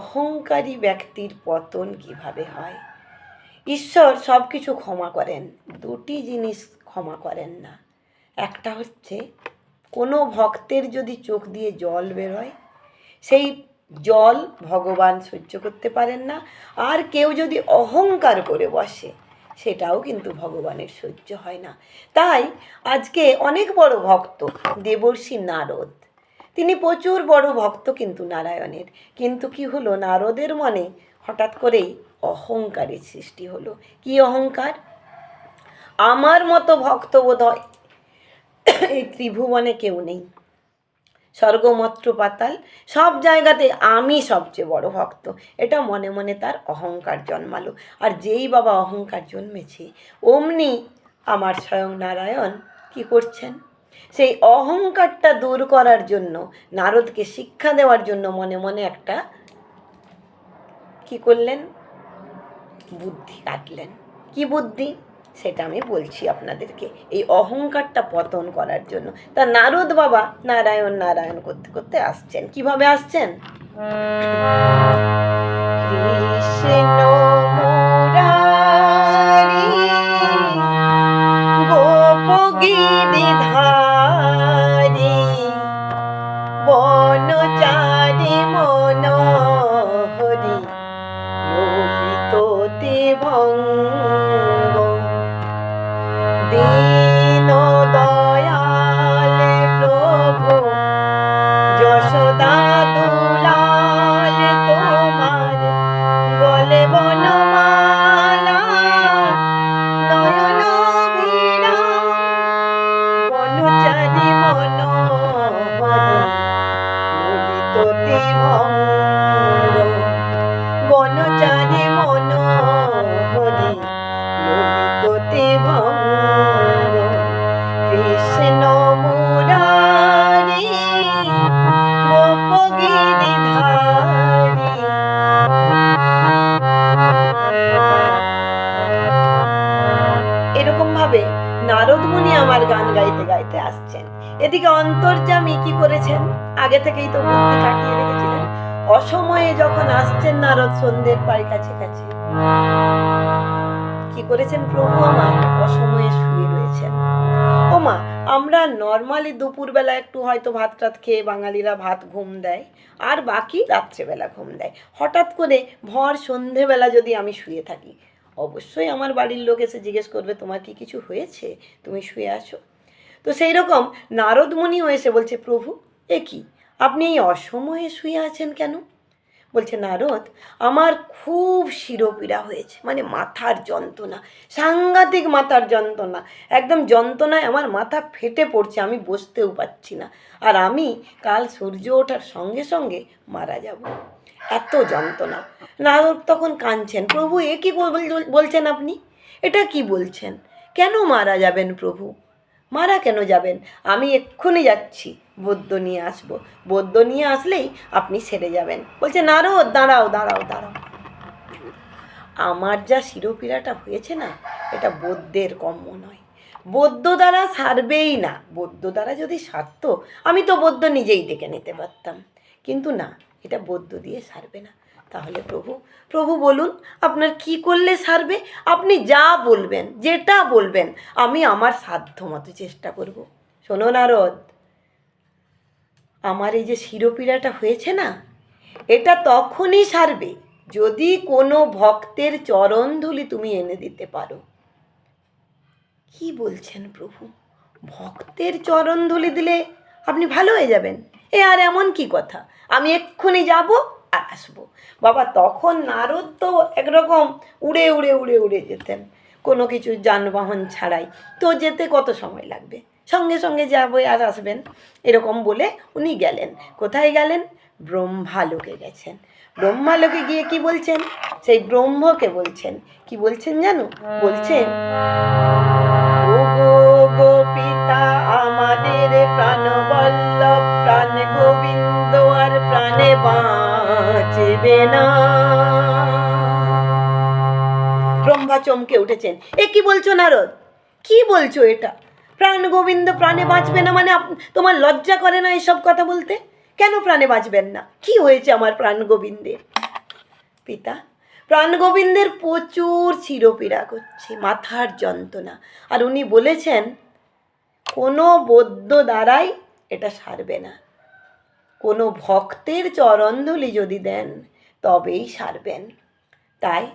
অহংকারী ব্যক্তির পতন কিভাবে হয়। ঈশ্বর সব কিছু ক্ষমা করেন, দুটি জিনিস ক্ষমা করেন না। একটা হচ্ছে কোনো ভক্তের যদি চোখ দিয়ে জল বেরোয়, সেই জল ভগবান সহ্য করতে পারেন না। আর কেউ যদি অহংকার করে বসে, সেটাও কিন্তু ভগবানের সহ্য হয় না। তাই আজকে অনেক বড় ভক্ত দেবর্ষি নারদ, তিনি প্রচুর বড় ভক্ত কিন্তু নারায়ণের, কিন্তু কি হলো, নারদের মনে হঠাৎ করেই অহংকারের সৃষ্টি হলো। কি অহংকার? আমার মতো ভক্ত বোধহয় এই ত্রিভুবনে কেউ নেই, স্বর্গমত্র পাতাল সব জায়গাতে আমি সবচেয়ে বড় ভক্ত, এটা মনে মনে তার অহংকার জন্মালো। আর যেই বাবা অহংকার জন্মেছে, অমনি আমার স্বয়ং নারায়ণ কি করছেন, সেই অহংকারটা দূর করার জন্য, নারদকে শিক্ষা দেওয়ার জন্য মনে মনে একটা কি করলেন, বুদ্ধি কাটলেন। কি বুদ্ধি, সেটা আমি বলছি আপনাদেরকে, এই অহংকারটা পতন করার জন্য। তা নারদ বাবা নারায়ণ নারায়ণ করতে করতে আসছেন। কিভাবে আসছেন? কৃষ্ণ মুরারি গোপ গিরিধারি বনচারি মনোহরি লোলিত দেবঙ্গ দীন দয়াল প্রভু যশোদা দুলাল তোমার গলে বনমালা নয়ন ভিড়া বনচারি মনোহরি লোলিত দেবঙ্গ বনচারি মনোহরি লোলিত দেবঙ্গ কৃষ্ণ মুরারি গোপ গিরিধারি। এরকম ভাবে নারদ মুনি আমার গান গাইতে গাইতে আসছেন। এদিকে অন্তর্যামী কি করেছেন, আগে থেকেই তো বুদ্ধি কাটিয়ে রেখেছিলেন। অসময়ে যখন আসছেন নারদ সন্ধ্যের পাড়ি কাছে কাছে, কি করেছেন, প্রভু আমার অসময়ে শুয়ে রয়েছেন। ও মা, আমরা নর্মালি দুপুরবেলা একটু হয়তো ভাত টাত খেয়ে বাঙালিরা ভাত ঘুম দেয়, আর বাকি রাত্রেবেলা ঘুম দেয়। হঠাৎ করে ভর সন্ধেবেলা যদি আমি শুয়ে থাকি, অবশ্যই আমার বাড়ির লোক এসে জিজ্ঞেস করবে তোমার কি কিছু হয়েছে, তুমি শুয়ে আছো। তো সেই রকম নারদ মুনিও এসে বলছে, প্রভু এ কি, আপনি এই অসময়ে শুয়ে আছেন কেন? বলছে, নারদ আমার খুব শিরোপীড়া হয়েছে, মানে মাথার যন্ত্রণা, সাংঘাতিক মাথার যন্ত্রণা, একদম যন্ত্রণায় আমার মাথা ফেটে পড়ছে, আমি বসতেও পারছি না, আর আমি কাল সূর্য ওঠার সঙ্গে সঙ্গে মারা যাব, এত যন্ত্রণা। নারদ তখন কাঁদছেন, প্রভু এ কি বলছেন আপনি, এটা কি বলছেন, কেন মারা যাবেন প্রভু, মারা কেন যাবেন, আমি এক্ষুনি যাচ্ছি, বৈদ্য নিয়ে আসবো, বৈদ্য নিয়ে আসলেই আপনি সেরে যাবেন। বলছে, নারদ দাঁড়াও দাঁড়াও দাঁড়াও, আমার যা শিরোপীড়াটা হয়েছে না, এটা বৈদ্যের কর্ম নয়, বৈদ্য দ্বারা সারবেই না, বৈদ্য দ্বারা যদি সারতো আমি তো বৈদ্য নিজেই ডেকে নিতে পারতাম, কিন্তু না, এটা বৈদ্য দিয়ে সারবে না। তাহলে প্রভু, প্রভু বলুন আপনার কি করলে সারবে, আপনি যা বলবেন, যেটা বলবেন, আমি আমার সাধ্য মতো চেষ্টা করব। শোনো নারদ, আমার এই যে শিরোপীড়াটা হয়েছে না, এটা তখনই সারবে যদি কোনো ভক্তের চরণধুলি তুমি এনে দিতে পারো। কি বলছেন প্রভু, ভক্তের চরণধুলি দিলে আপনি ভালো হয়ে যাবেন? এ আর এমন কি কথা, আমি এক্ষুনি যাব আর আসবো। বাবা তখন নারদ তো একরকম উড়ে উড়ে উড়ে উড়ে যেতেন, কোনো কিছু যানবাহন ছাড়াই, তো যেতে কত সময় লাগবে, সঙ্গে সঙ্গে যাবো আর আসবেন, এরকম বলে উনি গেলেন। কোথায় গেলেন? ব্রহ্মালোকে গেছেন। ব্রহ্মালোকে গিয়ে কি বলছেন, সেই ব্রহ্মকে বলছেন, কি বলছেন জানো, বলছেন, ও গো পিতা আমাদের প্রাণবল্লভ প্রাণ গোবিন্দ আর প্রাণে বাঁচবে না। ব্রহ্মা চমকে উঠেছেন, এ কি বলছো নারদ, কি বলছো এটা, প্রাণ গোবিন্দ প্রাণে বাঁচবে না মানে তোমার লজ্জা করে না এসব কথা বলতে? কেন প্রাণে বাঁচবেন না, কি হয়েছে আমার প্রাণ গোবিন্দের? পিতা, প্রাণগোবিন্দের প্রচুর চিরপীড়া করছে, মাথার যন্ত্রণা, আর উনি বলেছেন কোনো বৈদ্য দ্বারাই এটা সারবে না, কোনো ভক্তের চরণধূলি যদি দেন তবেই সারবেন। তাই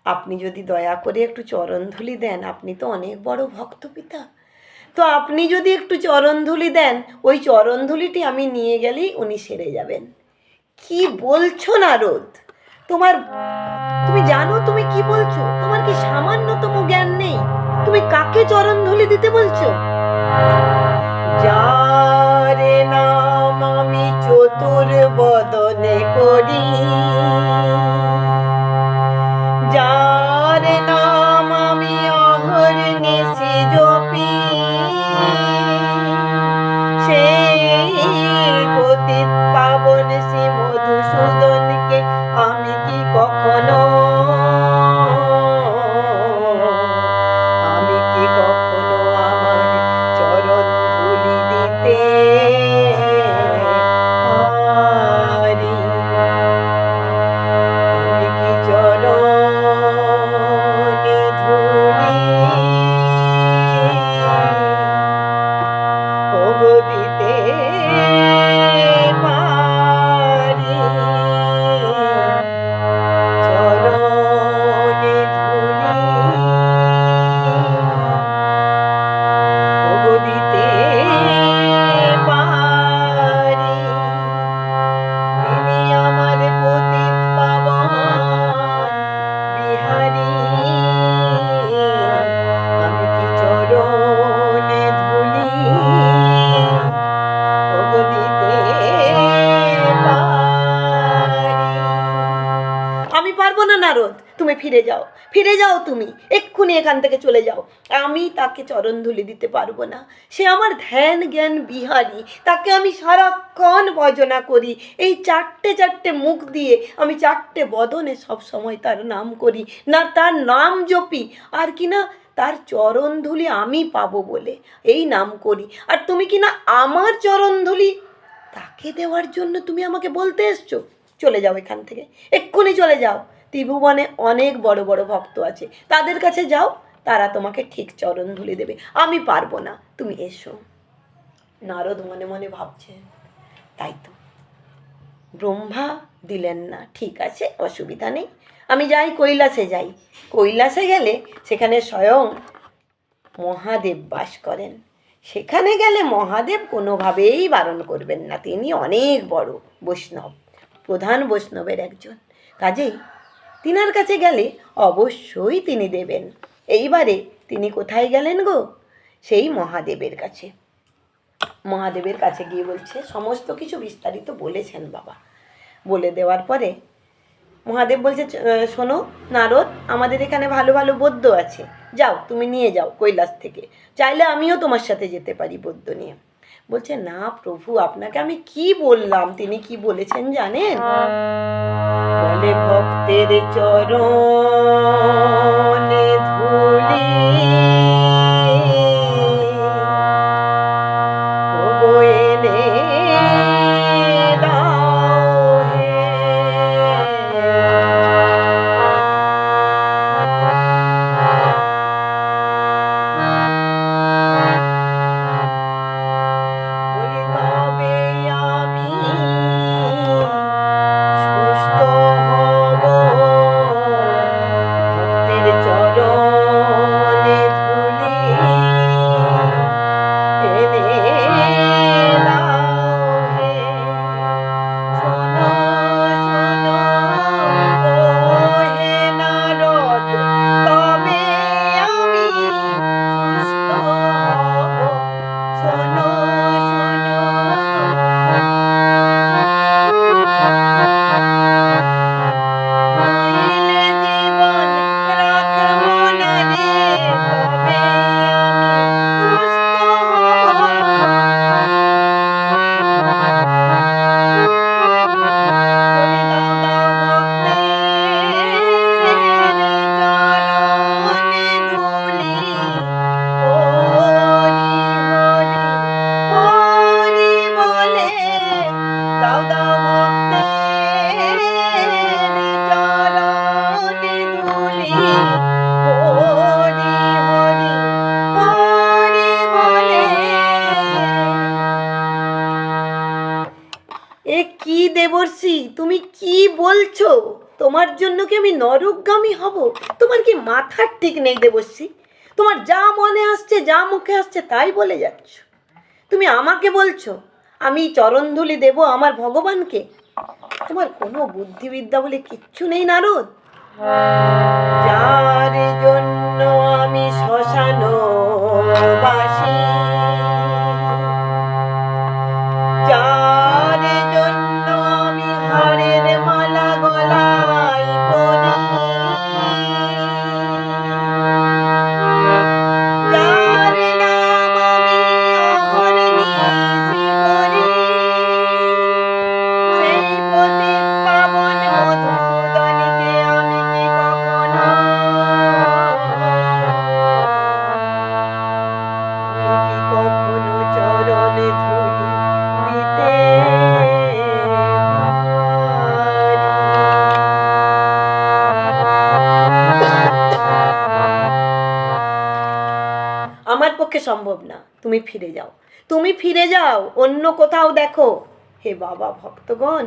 আপনি যদি দয়া করে একটু চরণধূলি দেন, আপনি তো অনেক বড় ভক্ত পিতা, তো আপনি যদি একটু চরণধূলি দেন, ওই চরণধূলিটি আমি নিয়ে গেলেই উনি সেরে যাবেন। কি বলছো নারদ? তুমি জানো তুমি কি বলছো? তোমার কি সামান্যতম জ্ঞান নেই? তুমি কাকে চরণধূলি দিতে বলছো? যার নাম আমি চতুর্বদনে করি, যার নাম আমি অহর্নিশি জপি, সেই পতিত পাবন শ্রী মধুসূদনকে আমি কি কখনো আমার চরণ ধুলি দিতে পারি? আমি কি চরণে ধুলি ওগো দিতে পারি? চরণে ধুলি ওগো দিতে পারি? তিনি আমার পতিত পাবন বিহারী, আমি কি চরণে ধুলি ওগো দিতে পারি? আমি পারবো না নারদ, তুমি ফিরে যাও, ফিরে যাও, তুমি এক্ষুনি এখান থেকে চলে যাও। আমি তাকে চরণধূলি দিতে পারবো না, সে আমার ধ্যান জ্ঞান বিহারী, তাকে আমি সারাক্ষণ ভজনা করি, এই চারটে চারটে মুখ দিয়ে আমি চারটে বদনে সব সময় তার নাম করি, না তার নাম জপি, আর কি না তার চরণধূলি আমি পাবো বলে এই নাম করি। আর তুমি কি না আমার চরণধূলি তাকে দেওয়ার জন্য তুমি আমাকে বলতে এসছো? চলে যাও এখান থেকে, এক্ষুনি চলে যাও। ত্রিভুবনে অনেক বড় বড় ভক্ত আছে, তাদের কাছে যাও, তারা তোমাকে ঠিক চরণধূলি দেবে, আমি পারবো না, তুমি এসো। নারদ মনে মনে ভাবছে, তাই তো, ব্রহ্মা দিলেন না, ঠিক আছে, অসুবিধা নেই, আমি যাই, কৈলাসে যাই। কৈলাসে গেলে সেখানে স্বয়ং মহাদেব বাস করেন, সেখানে গেলে মহাদেব কোনোভাবেই বারণ করবেন না, তিনি অনেক বড় বৈষ্ণব, প্রধান বৈষ্ণবের একজন, কাজেই তিনার কাছে গেলে অবশ্যই তিনি দেবেন। এইবারে তিনি কোথায় গেলেন গো? সেই মহাদেবের কাছে। মহাদেবের কাছে গিয়ে বলছে, সমস্ত কিছু বিস্তারিত বলেছেন বাবা, বলে দেওয়ার পরে মহাদেব বলছে, শোনো নারদ, আমাদের এখানে ভালো ভালো বৈদ্য আছে, যাও তুমি নিয়ে যাও কৈলাস থেকে, চাইলে আমিও তোমার সাথে যেতে পারি বৈদ্য নিয়ে। বলছে, না প্রভু, আপনাকে আমি কি বললাম? তিনি কি বলেছেন জানেন? বলে, ভক্তের চরণে ধুলি ওগো এনে দাও হে। বলি, তবে আমি সুস্থ হব, ভক্তের চরণে দেবর্ষি, তুমি কি বলছো? তোমার জন্য কি আমি নরকগামী হব? তোমার কি মাথার ঠিক নেই দেবর্ষি? তোমার যা মনে আসছে, যা মুখে আসছে তাই বলে যাচ্ছ। তুমি আমাকে বলছো আমি চরণধুলি দেব আমার ভগবানকে? তোমার কোনো বুদ্ধিবিদ্যা বলে কিচ্ছু নেই নারদ। যার জন্য আমি শ্মশান বাসী, যার জন্য আমি হাড়ের মালা গলায় পরি, যার নাম আমি অহর্নিশি করি, সেই পতিত পাবন মধুসূদনকে আমি কি কখনো, আমি কি কখনো চরণে ধুলি দিতে আমার পক্ষে সম্ভব না। তুমি ফিরে যাও, তুমি ফিরে যাও, অন্য কোথাও দেখো। হে বাবা ভক্তগণ,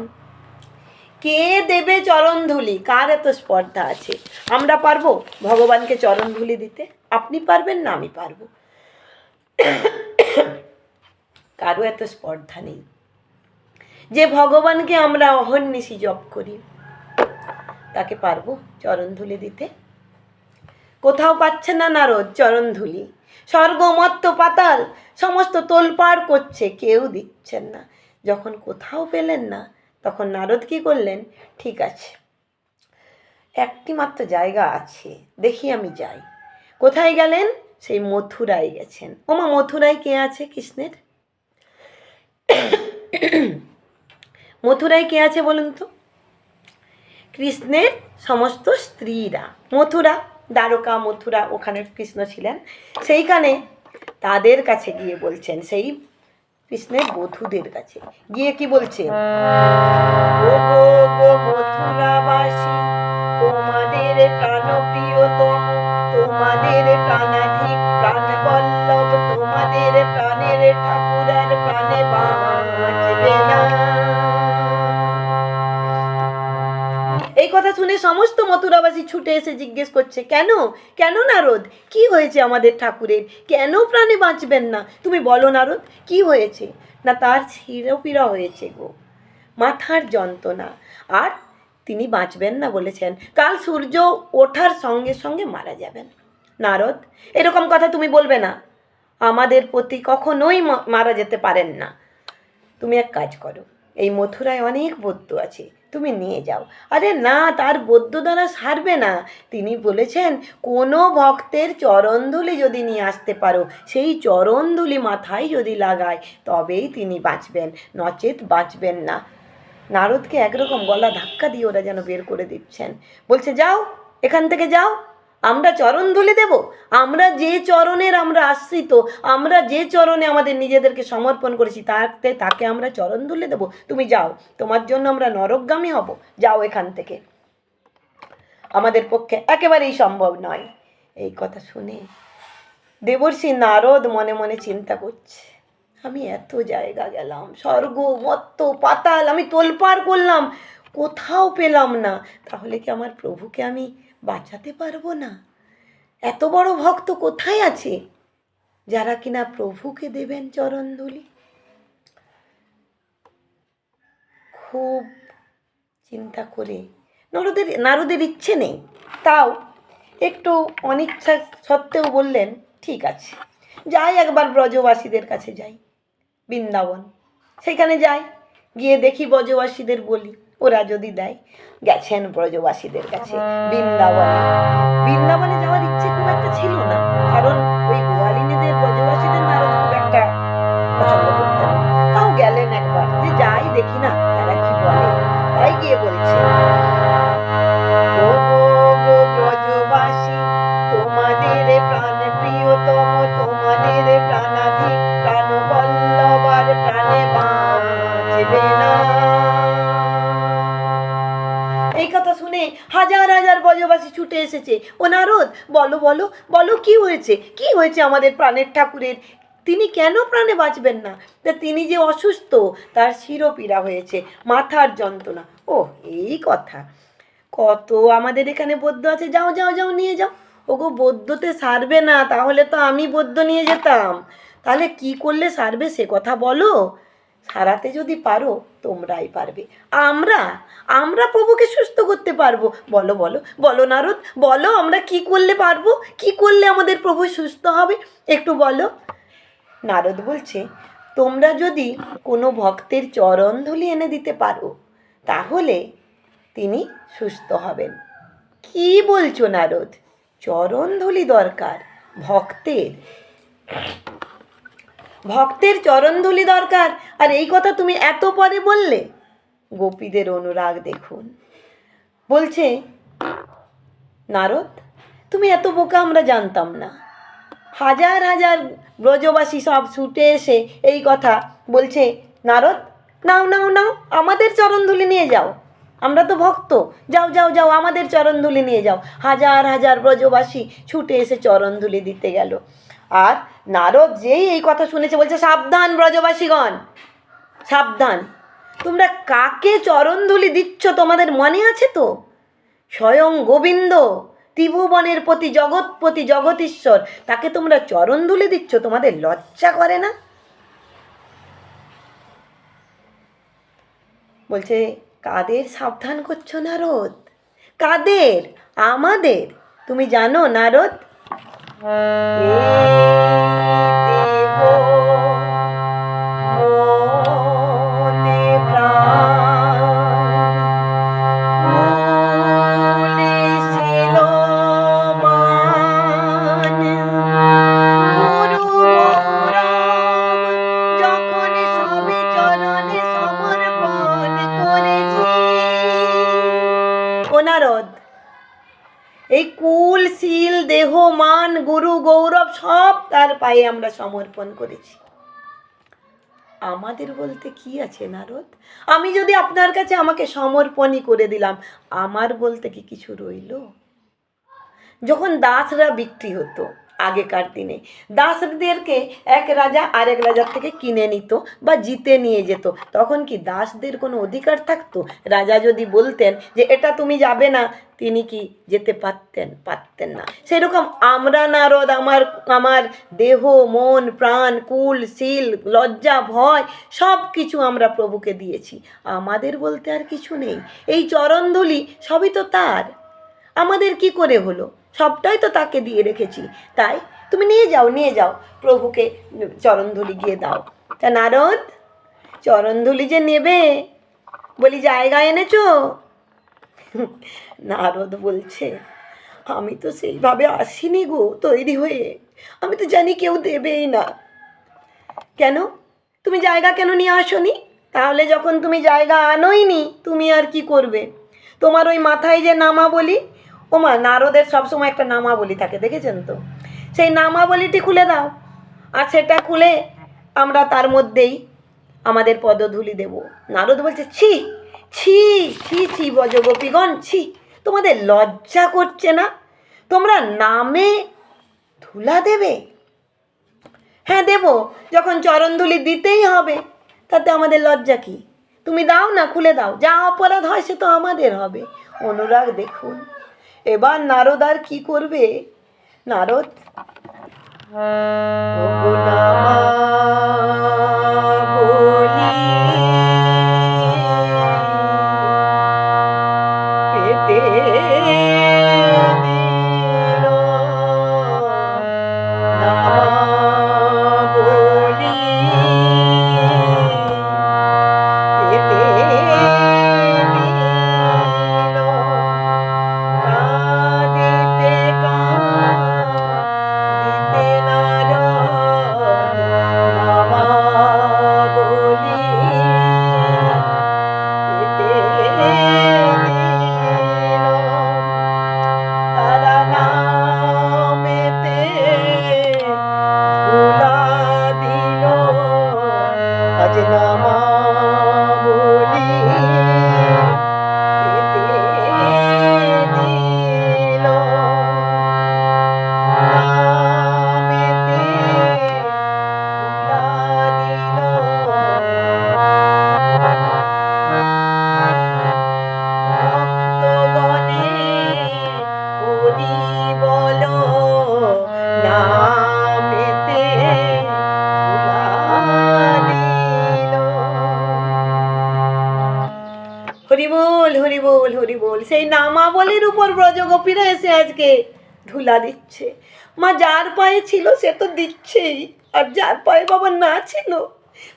কে দেবে চরণধুলি? কার এত স্পর্ধা আছে? আমরা পারবো ভগবানকে চরণধুলি দিতে? আপনি পারবেন না, আমি পারবো। কারো এত স্পর্ধা নেই। যে ভগবানকে আমরা অহর্নিশি জপ করি, তাকে পারবো চরণধুলি দিতে? কোথাও পাচ্ছে না নারদ চরণধুলি। স্বর্গ মর্ত পাতাল সমস্ত তোলপাড় করছে, কেউ দিচ্ছেন না। যখন কোথাও পেলেন না, তখন নারদ কি করলেন? ঠিক আছে, একটি মাত্র জায়গা আছে, দেখি আমি যাই। কোথায় গেলেন? সেই মথুরায় গেছেন। ওমা, মথুরায় কে আছে কৃষ্ণের? মথুরায় কে আছে বলুন তো? কৃষ্ণের সমস্ত স্ত্রীরা। মথুরা, দ্বারকা, মথুরা, ওখানে কৃষ্ণ ছিলেন। সেইখানে তাদের কাছে গিয়ে বলছেন, সেই কৃষ্ণের বধূদের কাছে গিয়ে কি বলছে? ও গো গো মথুরাবাসী, তোমাদের প্রাণপ্রিয়তম, তোমাদের প্রাণাধিক প্রাণবল্লভ, তোমাদের প্রাণের ঠাকুর আর প্রাণে বাঁচবে না। এই কথা শুনে সমস্ত মথুরাবাসী ছুটে এসে জিজ্ঞেস করছে, কেন কেন নারদ, কি হয়েছে আমাদের ঠাকুরের? কেন প্রাণে বাঁচবেন না? তুমি বলো নারদ, কি হয়েছে? না, তার শিরোপীড়া হয়েছে গো, মাথার যন্ত্রণা, আর তিনি বাঁচবেন না বলেছেন। কাল সূর্য ওঠার সঙ্গে সঙ্গে মারা যাবেন। নারদ, এরকম কথা তুমি বলবে না। আমাদের পতি কখনোই মারা যেতে পারেন না। তুমি এক কাজ করো, এই মথুরায় অনেক বৌদ্ধ আছে, তুমি নিয়ে যাও। আরে না, তার বৌদ্ধ দ্বারা সারবে না। তিনি বলেছেন, কোনো ভক্তের চরণধুলি যদি নিয়ে আসতে পারো, সেই চরণধুলি মাথায় যদি লাগায়, তবেই তিনি বাঁচবেন, নচেত বাঁচবেন না। নারদকে একরকম গলা ধাক্কা দিয়ে ওরা যেন বের করে দিচ্ছেন। বলছে, যাও, এখান থেকে যাও, আমরা চরণধুলি দেব? আমরা যে চরণের আমরা আশ্রিত, আমরা যে চরণে আমাদের নিজেদেরকে সমর্পণ করেছি, তাকে আমরা চরণধুলি দেব? তুমি যাও, তোমার জন্য আমরা নরকগামী হব, যাও এখান থেকে, আমাদের পক্ষে একেবারেই সম্ভব নয়। এই কথা শুনে দেবর্ষি নারদ মনে মনে চিন্তা করছে, আমি এত জায়গা গেলাম, স্বর্গ মর্ত পাতাল আমি তোলপাড় করলাম, কোথাও পেলাম না, তাহলে কি আমার প্রভুকে আমি বাঁচাতে পারবো না? এত বড় ভক্ত কোথায় আছে যারা কিনা প্রভুকে দেবেন চরণধুলি? খুব চিন্তা করে নারদের ইচ্ছে নেই, তাও একটু অনিচ্ছা সত্ত্বেও বললেন, ঠিক আছে, যাই একবার ব্রজবাসীদের কাছে যাই, বৃন্দাবন, সেখানে যাই, গিয়ে দেখি ব্রজবাসীদের বলি, ওরা যদি দেয়। গেছেন ব্রজবাসীদের কাছে বৃন্দাবনে। বৃন্দাবনে যাওয়ার ইচ্ছে খুব একটা ছিল না, কারণ ওই গোয়ালিনীদের ব্রজবাসীদের নারদ খুব একটা পছন্দ করতেন না। তাও গেলেন একবার, যে যাই দেখি না তারা কি বলে। তাই গিয়ে বলছে, ও গো গো ব্রজবাসী, তোমাদের প্রাণ প্রিয়তম, তোমাদের প্রাণাধিক প্রাণবল্লভ আর প্রাণে বাঁচবে না। এই কথা শুনে হাজার হাজার ব্রজবাসী ছুটে এসেছে। ও নারদ, বলো বলো বলো, কি হয়েছে, কি হয়েছে আমাদের প্রাণের ঠাকুরের? তিনি কেন প্রাণে বাঁচবেন না? তা তিনি যে অসুস্থ, তার শিরোপীড়া হয়েছে, মাথার যন্ত্রণা। ও এই কথা। কত আমাদের এখানে বৌদ্ধ আছে, যাও যাও যাও নিয়ে যাও। ওগো বৌদ্ধতে সারবে না, তাহলে তো আমি বৌদ্ধ নিয়ে যেতাম। তাহলে কি করলে সারবে সে কথা বলো। সারাতে যদি পারো তোমরাই পারবে, আমরা আমরা প্রভুকে সুস্থ করতে পারবো। বলো বলো বলো নারদ, বলো আমরা কি করলে পারবো, কি করলে আমাদের প্রভু সুস্থ হবে, একটু বলো। নারদ বলছে, তোমরা যদি কোনো ভক্তের চরণধুলি এনে দিতে পারো তাহলে তিনি সুস্থ হবেন। কি বলছো নারদ? চরণধুলি দরকার ভক্তের, ভক্তের চরণধুলি দরকার, আর এই কথা তুমি এত পরে বললে? গোপীদের অনুরাগ দেখুন। বলছে, নারদ তুমি এত বোকা আমরা জানতাম না। হাজার হাজার ব্রজবাসী সব ছুটে এসে এই কথা বলছে, নারদ নাও নাও নাও, আমাদের চরণধুলি নিয়ে যাও, আমরা তো ভক্ত, যাও যাও যাও আমাদের চরণধুলি নিয়ে যাও। হাজার হাজার ব্রজবাসী ছুটে এসে চরণধুলি দিতে গেল। আর নারদ যেই এই কথা শুনেছে বলছে, সাবধান ব্রজবাসীগণ, সাবধান, তোমরা কাকে চরণধুলি দিচ্ছ তোমাদের মনে আছে তো? স্বয়ং গোবিন্দ, ত্রিভুবনের প্রতি জগৎপতি জগতীশ্বর, তাকে তোমরা চরণধুলি দিচ্ছ, তোমাদের লজ্জা করে না? বলছে, কাদের সাবধান করছো নারদ? কাদের? আমাদের। তুমি জানো নারদ, এই কুল শীল দেহ মান গুরু গৌরব সব তার পায়ে আমরা সমর্পণ করেছি। আমাদের বলতে কি আছে নারদ? আমি যদি আপনার কাছে আমাকে সমর্পণই করে দিলাম, আমার বলতে কি কিছু রইল? যখন দাসরা বিক্রি হতো আগেকার দিনে, দাসদেরকে এক রাজা আরেক রাজার থেকে কিনে নিত বা জিতে নিয়ে যেত, তখন কি দাসদের কোনো অধিকার থাকতো? রাজা যদি বলতেন যে এটা তুমি যাবে না, তিনি কি যেতে পারতেন? পারতেন না। সেরকম আমরা নারদ, আমার দেহ মন প্রাণ কুল শীল লজ্জা ভয় সব কিছু আমরা প্রভুকে দিয়েছি, আমাদের বলতে আর কিছু নেই। এই চরণধুলি সবই তো তার, আমাদের কি করে হলো? সবটাই তো তাকে দিয়ে রেখেছি। তাই তুমি নিয়ে যাও, নিয়ে যাও, প্রভুকে চরণধুলি গিয়ে দাও। তা নারদ, চরণধুলি যে নেবে বলি জায়গা এনেছো? নারদ বলছে, আমি তো সেইভাবে আসিনি গো তৈরি হয়ে, আমি তো জানি কেউ দেবেই না। কেন তুমি জায়গা কেন নিয়ে আসোনি? তাহলে যখন তুমি জায়গা আনোইনি, তুমি আর কি করবে? তোমার ওই মাথায় যে নামাবলী, ওমা নারদের সবসময় একটা নামাবলী থাকে, দেখেছেন তো? সেই নামাবলীটি খুলে দাও, আর সেটা খুলে আমরা তার মধ্যেই আমাদের পদধূলি দেব। নারদ বলছে, ছি ছি ছি ছি ব্রজগোপীগণ, ছি, তোমাদের লজ্জা করছে না? তোমরা নামে ধুলা দেবে? হ্যাঁ দেব, যখন চরণধুলি দিতেই হবে, তাতে আমাদের লজ্জা কি? তুমি দাও না, খুলে দাও, যা অপরাধ হয় সে তো আমাদের হবে। অনুরাগ দেখুন। এবার নারদ আর কি করবে? নারদ বল, হরি বল, হরি বল। সেই নামাবলীর উপর ব্রজগোপীরা এসে আজকে ধুলা দিচ্ছে। মা যার পায়ে ছিল সে তো দিচ্ছেই, আর যার পায়ে বাবা না ছিল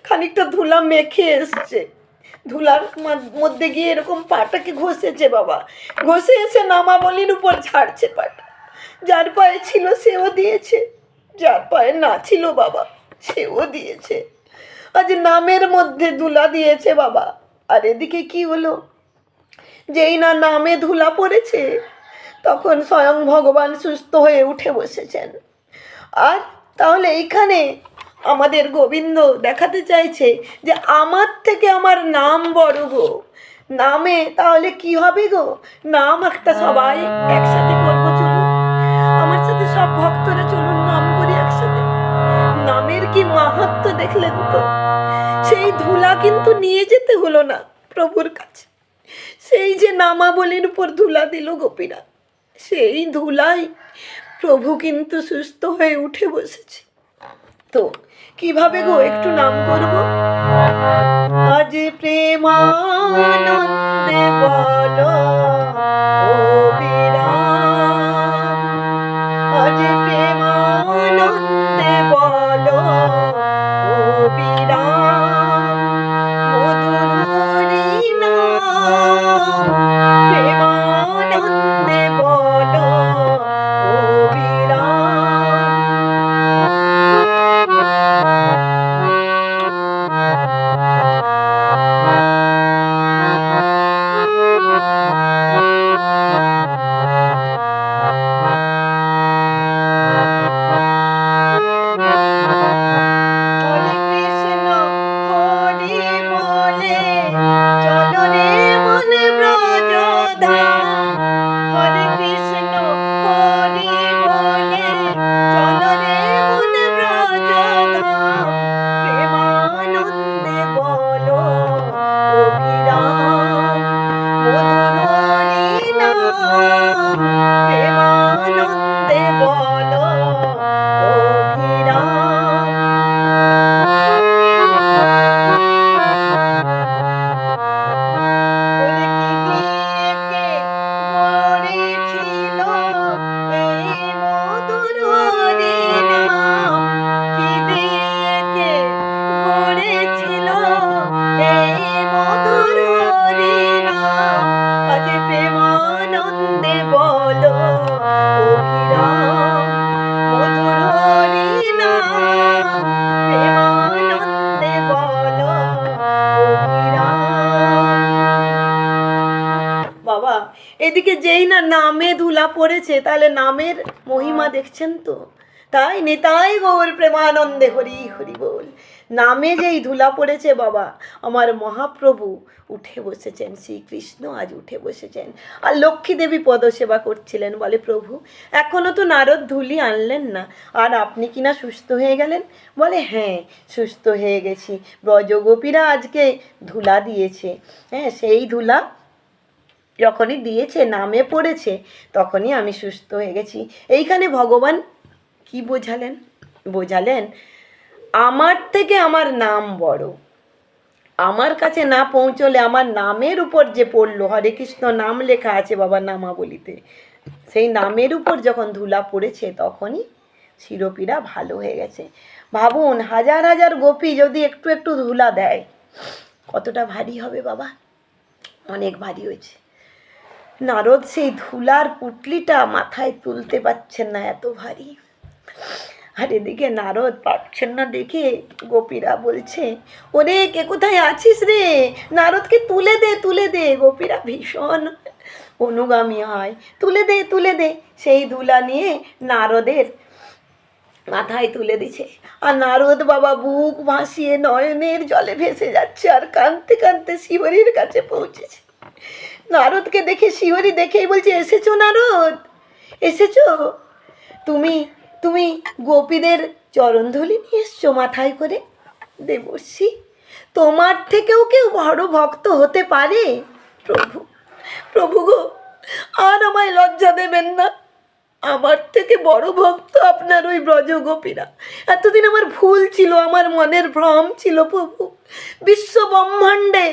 খানিকটা ধুলা মেখে এসছে, ধুলার মধ্যে গিয়ে এরকম পাটাকে ঘষেছে বাবা, ঘষে এসে নামাবলীর উপর ঝাড়ছে পাটা। যার পায়ে ছিল সেও দিয়েছে, যার পায়ে না ছিল বাবা সেও দিয়েছে। আজ নামের মধ্যে ধুলা দিয়েছে বাবা। আর এদিকে কি হলো, যেই না নামে ধুলা পড়েছে তখন স্বয়ং ভগবান সুস্থ হয়ে উঠে বসেছেন। আর তাহলে এইখানে আমাদের গোবিন্দ দেখাতে চাইছে যে আমার থেকে আমার নাম বড় গো। নামে তাহলে কি হবে গো, নাম একটা সবাই একসাথে করবো, চলুন আমার সাথে সব ভক্তরা চলুন নাম করি একসাথে। নামের কি মাহাত্ম্য দেখলেন তো। সেই ধুলা কিন্তু নিয়ে যেতে হলো না প্রভুর কাছে, সেই যে নামাবলীর উপর ধুলা দিল গোপীরা, সেই ধুলাই প্রভু কিন্তু সুস্থ হয়ে উঠে বসেছে। তো কিভাবে গো একটু নাম করব। আজ প্রেমানন্দে বলো ও বিরাম, আজ প্রেমানন্দে বলো ও বিরাম, মধুর হরি নাম প্রেমানন্দে বলো ও বিরাম। হরে কৃষ্ণ হরি বলে চলো রে মনে ব্রজধাম, হরে কৃষ্ণ হরি বলে চলো রে মনে ব্রজধাম, প্রেমানন্দে বলো অভিরাম, মধুর হরি নাম প্রেমানন্দে বলো অভিরাম। ওরে কি দিয়ে কে গড়েছিল এই মধুর হরি নাম, কি দিয়ে কে গড়েছিল এই মধুর হরি নাম, আজ প্রেমানন্দে বলো অভিরাম, মধুর হরি নাম প্রেমানন্দে বলো অভিরাম। বাবা এদিকে যেই না নামে ধুলা পড়েছে, তাহলে নামের মহিমা দেখছেন তো। তাই নিতাই গৌর প্রেমানন্দে হরি হরি বল। নামে যেই ধুলা পড়েছে বাবা, আমার মহাপ্রভু উঠে বসেছেন, শ্রীকৃষ্ণ আজ উঠে বসেছেন। আর লক্ষ্মী দেবী পদসেবা করছিলেন, বলে প্রভু এখনো তো নারদ ধুলি আনলেন না, আর আপনি কিনা সুস্থ হয়ে গেলেন। বলে হ্যাঁ সুস্থ হয়ে গেছি, ব্রজগোপীরা আজকে ধুলা দিয়েছে। হ্যাঁ সেই ধুলা যখনই দিয়েছে নামে পড়েছে তখনই আমি সুস্থ হয়ে গেছি। এইখানে ভগবান কি বোঝালেন, বোঝালেন আমার থেকে আমার নাম বড়। আমার কাছে না পৌঁছলে আমার নামের উপর যে পড়লো, হরে কৃষ্ণ নাম লেখা আছে বাবা নামাবলিতে, সেই নামের উপর যখন ধুলা পড়েছে তখনই শিরোপীরা ভালো হয়ে গেছে। ভাবুন হাজার হাজার গোপী যদি একটু একটু ধুলা দেয় কতটা ভারী হবে বাবা, অনেক ভারী হয়েছে। নারদ সেই ধুলার পুটলিটা মাথায় তুলতে পারছেন না, এত ভারী। আর এদিকে নারদ পারছেন না দেখে গোপীরা বলছে ওরে কে কোথায় আছিস রে, নারদকে তুলে দে তুলে দে। গোপীরা ভীষণ অনুগামী হয়, তুলে দে তুলে দে। সেই ধুলা নিয়ে নারদের মাথায় তুলে দিছে। আর নারদ বাবা বুক ভাসিয়ে নয়নের জলে ভেসে যাচ্ছে, আর কাঁদতে কাঁদতে শিহরির কাছে পৌঁছেছে। নারদকে দেখে শিহরি দেখেই বলছে এসেছো নারদ, এসেছো তুমি, তুমি গোপীদের চরণধুলি নিয়ে এসছো মাথায় করে। দেবর্ষি তোমার থেকেও কেউ বড় ভক্ত হতে পারে? প্রভু, প্রভু গো আর আমায় লজ্জা দেবেন না, আমার থেকে বড় ভক্ত আপনার ওই ব্রজগোপীরা। এতদিন আমার ভুল ছিল, আমার মনের ভ্রম ছিল প্রভু। বিশ্ব ব্রহ্মাণ্ডে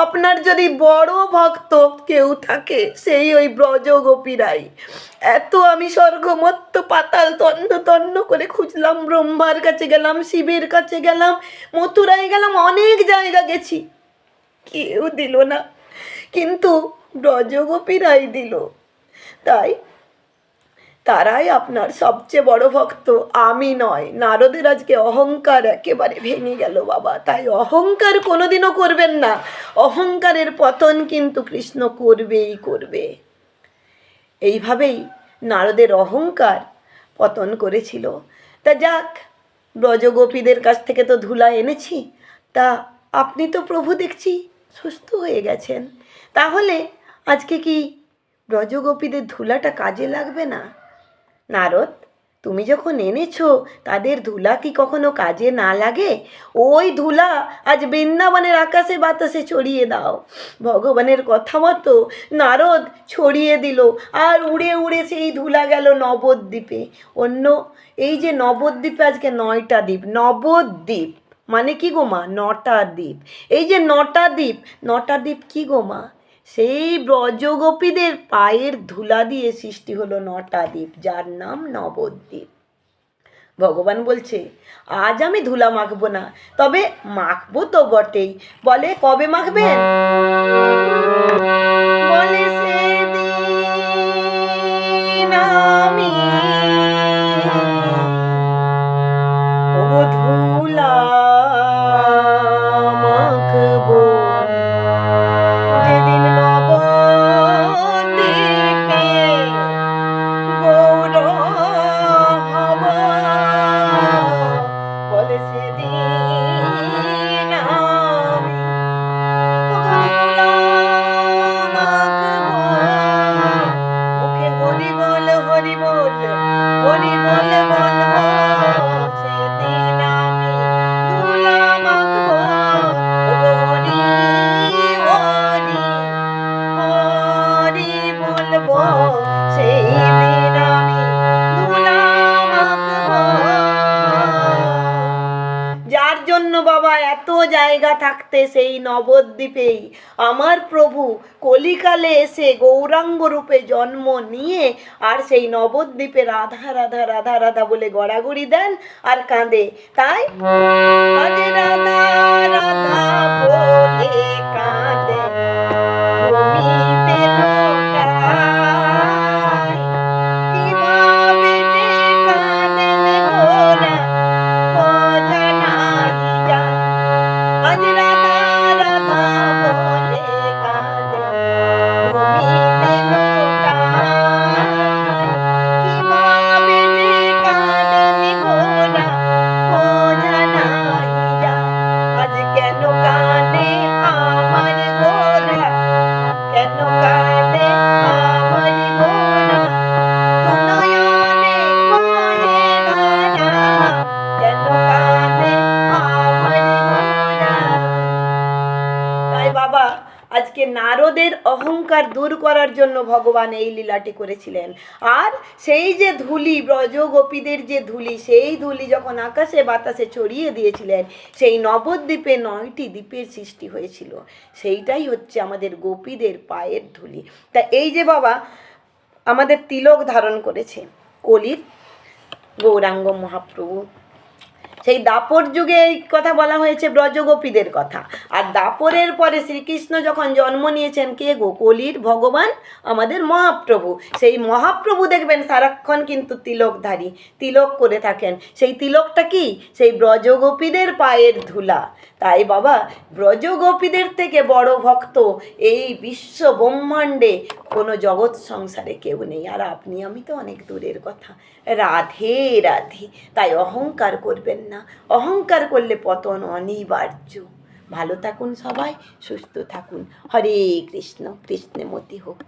আপনার যদি বড় ভক্ত কেউ থাকে সেই ওই ব্রজগোপীরাই। এত আমি স্বর্গমত্ত পাতাল তন্ন তন্ন করে খুঁজলাম, ব্রহ্মার কাছে গেলাম, শিবের কাছে গেলাম, মথুরায় গেলাম, অনেক জায়গা গেছি, কেউ দিল না, কিন্তু ব্রজগোপীরাই দিল। তাই তারাই আপনার সবচেয়ে বড় ভক্ত, আমি নয়। নারদের আজকে অহংকার একেবারে ভেঙে গেল বাবা। তাই অহংকার কোনোদিনও করবেন না, অহংকারের পতন কিন্তু কৃষ্ণ করবেই করবে। এইভাবেই নারদের অহংকার পতন করেছিল। তা যাক, ব্রজগোপীদের কাছ থেকে তো ধুলা এনেছি, তা আপনি তো প্রভু দেখছি সুস্থ হয়ে গেছেন, তাহলে আজকে কি ব্রজগোপীদের ধুলাটা কাজে লাগবে না? নারদ, তুমি যখন এনেছো তাদের ধুলা কি কখনো কাজে না লাগে? ওই ধুলা আজ বৃন্দাবনের আকাশে বাতাসে ছড়িয়ে দাও। ভগবানের কথা মতো নারদ ছড়িয়ে দিল, আর উড়ে উড়ে সেই ধুলা গেল নবদ্বীপে। অন্য এই যে নবদ্বীপে আজকে 9টা দ্বীপ, নবদ্বীপ মানে কি গো মা? 9টা দ্বীপ। এই যে 9টা দ্বীপ, 9টা দ্বীপ কি গো মা? সেই ব্রজগোপীদের পায়ের ধুলা দিয়ে সৃষ্টি হলো 9টা দ্বীপ, যার নাম নবদ্বীপ। ভগবান বলছে আজ আমি ধুলা মাখবো না, তবে মাখবো তো বটেই। বলে কবে মাখবেন? বলে সেদিন আমি ওগো ধুলা মাখবো, যেদিন নবদ্বীপে গৌর হব। বলে সেদিন আমি ধুলা মাখবো, মুখে হরি বল হরি বল হরি বল বলবো। সেদিন আমি ধুলা মাখবো, হরি হরি হরি বলবো। সেই দিন আমি ধুলা মাখবো। যার জন্য বাবা এত জায়গা থাকতে সেই নবদ্বীপেই আমার প্রভু কলিকালে এসে গৌরাঙ্গ রূপে জন্ম নিয়ে আর সেই নবদ্বীপে রাধা রাধা রাধা রাধা বলে গড়াগড়ি দেন আর কাঁদে। তাই আজ রাধা রাধা বলে কাঁদে ভূমিতে লোটায়, কিভাবে যে কাঁদেন গোরা বোঝা নাহি যায়। আজ রাধা রাধা বলে কাঁদে ভূমিতে লোটায়, কিভাবে যে কাঁদেন গোরা বোঝা নাহি যায়। আজ কেন কাঁদে আমার গোরা, কেন কাঁদে আমার গোরা, নয়নে মায়ের ধারা, কেন কাঁদে আমার গোরা। তাই বাবা আজকে নারদের অহংকার দূর করার জন্য ভগবান এই লীলাটি করেছিলেন। আর সেই যে ধুলি, ব্রজগোপীদের যে ধুলি, সেই ধুলি যখন আকাশে বাতাসে ছড়িয়ে দিয়েছিলেন, সেই নবদ্বীপে 9টি দ্বীপের সৃষ্টি হয়েছিল। সেইটাই হচ্ছে আমাদের গোপীদের পায়ের ধুলি। তা এই যে বাবা আমাদের তিলক ধারণ করেছে কলির গৌরাঙ্গ মহাপ্রভু, সেই দাপর যুগে এই কথা বলা হয়েছে ব্রজগোপীদের কথা। আর দাপরের পরে শ্রীকৃষ্ণ যখন জন্ম নিয়েছেন, কে গো? কলির ভগবান আমাদের মহাপ্রভু। সেই মহাপ্রভু দেখবেন সারাক্ষণ কিন্তু তিলকধারী, তিলক করে থাকেন। সেই তিলকটা কি? সেই ব্রজগোপীদের পায়ের ধুলা। তাই বাবা ব্রজগোপীদের থেকে বড় ভক্ত এই বিশ্ব ব্রহ্মাণ্ডে কোনো জগৎ সংসারে কেউ নেই। আর আপনি আমি তো অনেক দূরের কথা। রাধে রাধে। তাই অহংকার করবেন না, অহংকার করলে পতন অনিবার্য। ভালো থাকুন সবাই, সুস্থ থাকুন। হরে কৃষ্ণ, কৃষ্ণে মতি হোক।